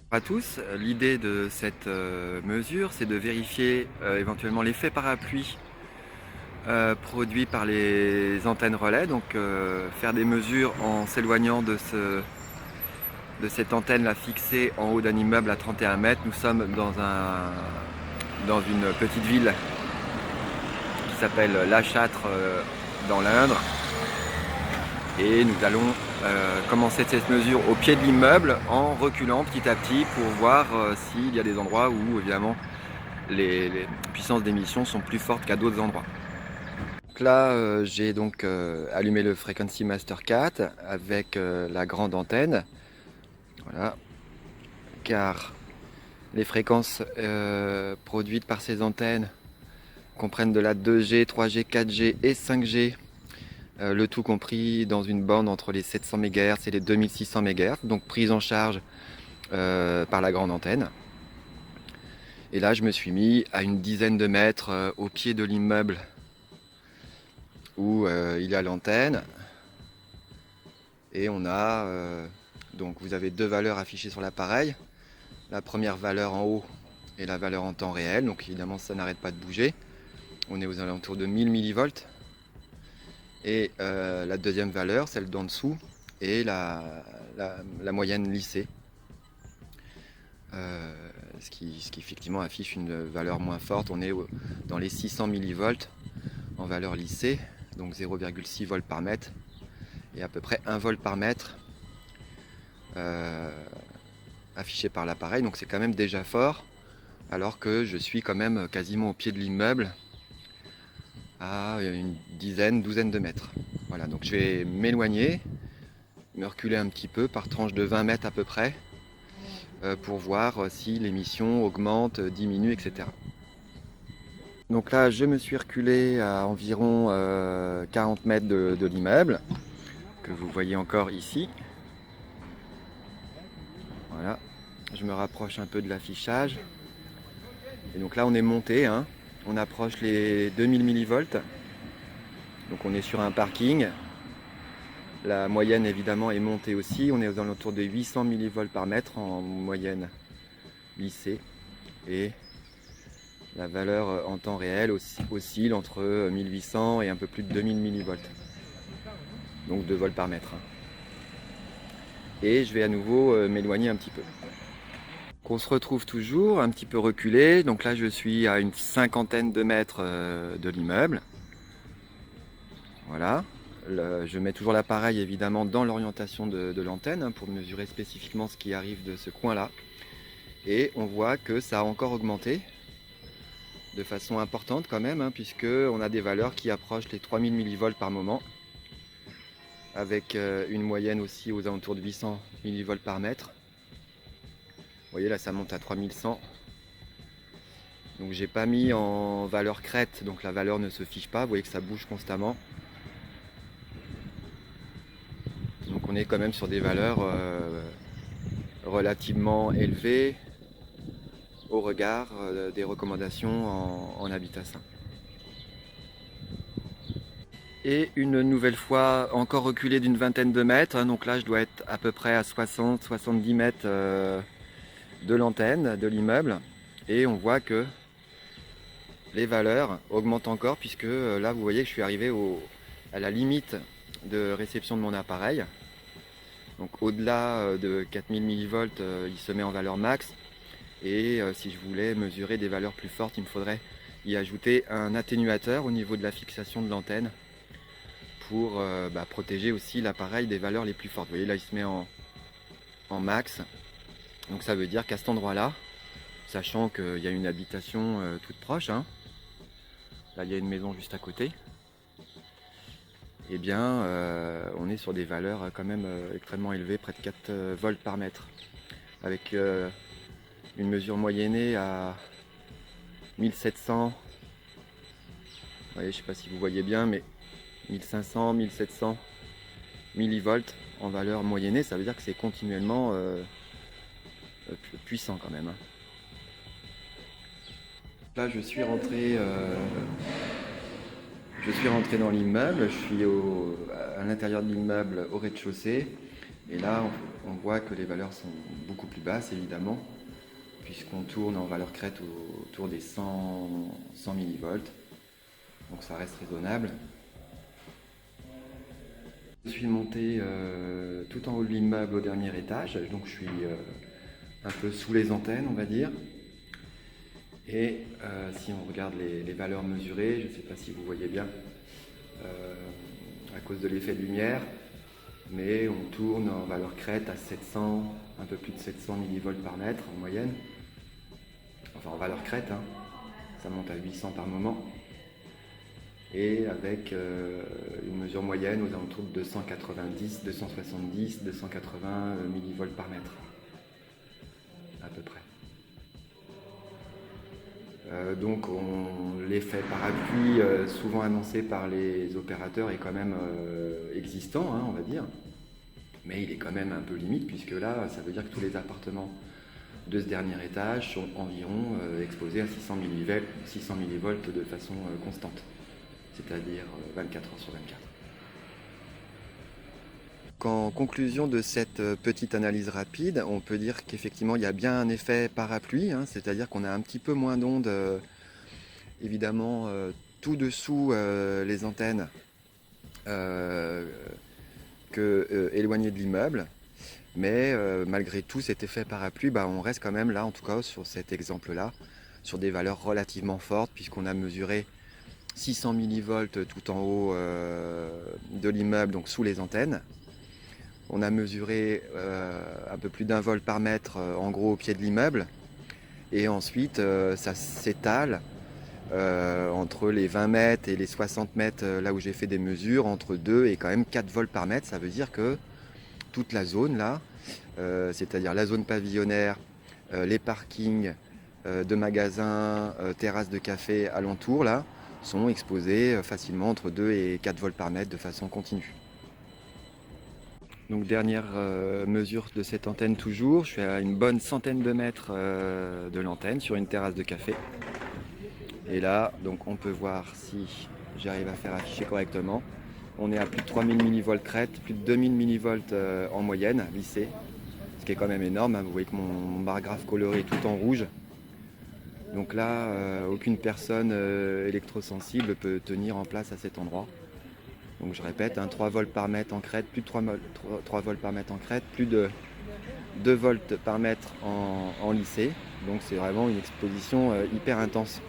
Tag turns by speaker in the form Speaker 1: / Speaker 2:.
Speaker 1: À tous, l'idée de cette mesure, c'est de vérifier éventuellement l'effet parapluie produit par les antennes relais, donc faire des mesures en s'éloignant de cette antenne là fixée en haut d'un immeuble à 31 mètres. Nous sommes dans une petite ville qui s'appelle La Châtre dans l'Indre, et nous allons commencer cette mesure au pied de l'immeuble en reculant petit à petit pour voir s'il y a des endroits où évidemment les puissances d'émission sont plus fortes qu'à d'autres endroits. Donc là, j'ai donc allumé le Frequency Master 4 avec la grande antenne. Voilà, car les fréquences produites par ces antennes comprennent de la 2G, 3G, 4G et 5G, le tout compris dans une bande entre les 700 MHz et les 2600 MHz, donc prise en charge par la grande antenne. Et là, je me suis mis à une dizaine de mètres au pied de l'immeuble où il y a l'antenne. Et on a, donc vous avez deux valeurs affichées sur l'appareil. La première valeur en haut est la valeur en temps réel, donc évidemment ça n'arrête pas de bouger. On est aux alentours de 1000 millivolts. Et la deuxième valeur, celle d'en dessous, est la moyenne lissée. Ce qui effectivement affiche une valeur moins forte. On est dans les 600 millivolts en valeur lissée, donc 0,6 volts par mètre et à peu près 1 volt par mètre affiché par l'appareil, donc c'est quand même déjà fort, alors que je suis quand même quasiment au pied de l'immeuble à une douzaine de mètres. Voilà, donc je vais m'éloigner, me reculer un petit peu par tranche de 20 mètres à peu près pour voir si l'émission augmente, diminue, etc. Donc là, je me suis reculé à environ 40 mètres de l'immeuble, que vous voyez encore ici. Voilà, je me rapproche un peu de l'affichage. Et donc là, on est monté, hein. On approche les 2000 millivolts. Donc on est sur un parking. La moyenne évidemment est montée aussi. On est aux alentours de 800 millivolts par mètre en moyenne lissée. Et la valeur en temps réel oscille entre 1800 et un peu plus de 2000 millivolts. Donc 2 volts par mètre. Et je vais à nouveau m'éloigner un petit peu. Donc on se retrouve toujours un petit peu reculé. Donc là je suis à une cinquantaine de mètres de l'immeuble. Voilà. Je mets toujours l'appareil évidemment dans l'orientation de l'antenne hein, pour mesurer spécifiquement ce qui arrive de ce coin-là. Et on voit que ça a encore augmenté de façon importante quand même, hein, puisque on a des valeurs qui approchent les 3000 millivolts par moment, avec une moyenne aussi aux alentours de 800 millivolts par mètre. Vous voyez là ça monte à 3100. Donc j'ai pas mis en valeur crête, donc la valeur ne se fiche pas, vous voyez que ça bouge constamment. Donc on est quand même sur des valeurs relativement élevées au regard des recommandations en habitat sain. Et une nouvelle fois encore reculé d'une vingtaine de mètres, donc là je dois être à peu près à 60-70 mètres de l'antenne de l'immeuble, et on voit que les valeurs augmentent encore, puisque là vous voyez que je suis arrivé à la limite de réception de mon appareil. Donc au-delà de 4000 millivolts, il se met en valeur max, et si je voulais mesurer des valeurs plus fortes, il me faudrait y ajouter un atténuateur au niveau de la fixation de l'antenne pour protéger aussi l'appareil des valeurs les plus fortes. Vous voyez là il se met en max, donc ça veut dire qu'à cet endroit là, sachant qu'il y a une habitation toute proche, hein, là il y a une maison juste à côté, et bien on est sur des valeurs quand même extrêmement élevées, près de 4 volts par mètre, avec une mesure moyennée à 1700. Vous voyez, je sais pas si vous voyez bien, mais 1500, 1700 millivolts en valeur moyennée, ça veut dire que c'est continuellement puissant quand même. Là, je suis rentré dans l'immeuble, je suis à l'intérieur de l'immeuble au rez-de-chaussée, et là, on voit que les valeurs sont beaucoup plus basses évidemment, puisqu'on tourne en valeur crête autour des 100 millivolts, donc ça reste raisonnable. Je suis monté tout en haut de l'immeuble au dernier étage, donc je suis un peu sous les antennes on va dire. Et si on regarde les valeurs mesurées, je ne sais pas si vous voyez bien, à cause de l'effet de lumière, mais on tourne en valeur crête à 700, un peu plus de 700 millivolts par mètre en moyenne. Enfin en valeur crête, hein. Ça monte à 800 par moment. Et avec une mesure moyenne aux alentours de 290, 270, 280 millivolts par mètre, à peu près. Donc l'effet parapluie, souvent annoncé par les opérateurs, est quand même existant, hein, on va dire. Mais il est quand même un peu limite, puisque là, ça veut dire que tous les appartements de ce dernier étage sont environ exposés à 600 millivolts de façon constante, c'est-à-dire 24 heures sur 24. En conclusion de cette petite analyse rapide, on peut dire qu'effectivement il y a bien un effet parapluie, hein, c'est-à-dire qu'on a un petit peu moins d'ondes, évidemment, tout dessous les antennes que éloignées de l'immeuble. Mais malgré tout cet effet parapluie, on reste quand même là, en tout cas sur cet exemple-là, sur des valeurs relativement fortes, puisqu'on a mesuré 600 millivolts tout en haut de l'immeuble, donc sous les antennes. On a mesuré un peu plus d'1 volt par mètre en gros au pied de l'immeuble. Et ensuite, ça s'étale entre les 20 mètres et les 60 mètres, là où j'ai fait des mesures, entre 2 et quand même 4 volts par mètre. Ça veut dire que toute la zone là, c'est-à-dire la zone pavillonnaire, les parkings de magasins, terrasses de café alentour là, sont exposés facilement entre 2 et 4 volts par mètre de façon continue. Donc dernière mesure de cette antenne toujours, je suis à une bonne centaine de mètres de l'antenne sur une terrasse de café. Et là, donc on peut voir si j'arrive à faire afficher correctement. On est à plus de 3000 millivolts crête, plus de 2000 millivolts en moyenne lissée, ce qui est quand même énorme, hein. Vous voyez que mon bar graphe coloré est tout en rouge. Donc là, aucune personne électrosensible peut tenir en place à cet endroit. Donc je répète, 3 volts par mètre en crête, plus de 3 volts par mètre en crête, plus de 2 volts par mètre en lissé. Donc c'est vraiment une exposition hyper intense.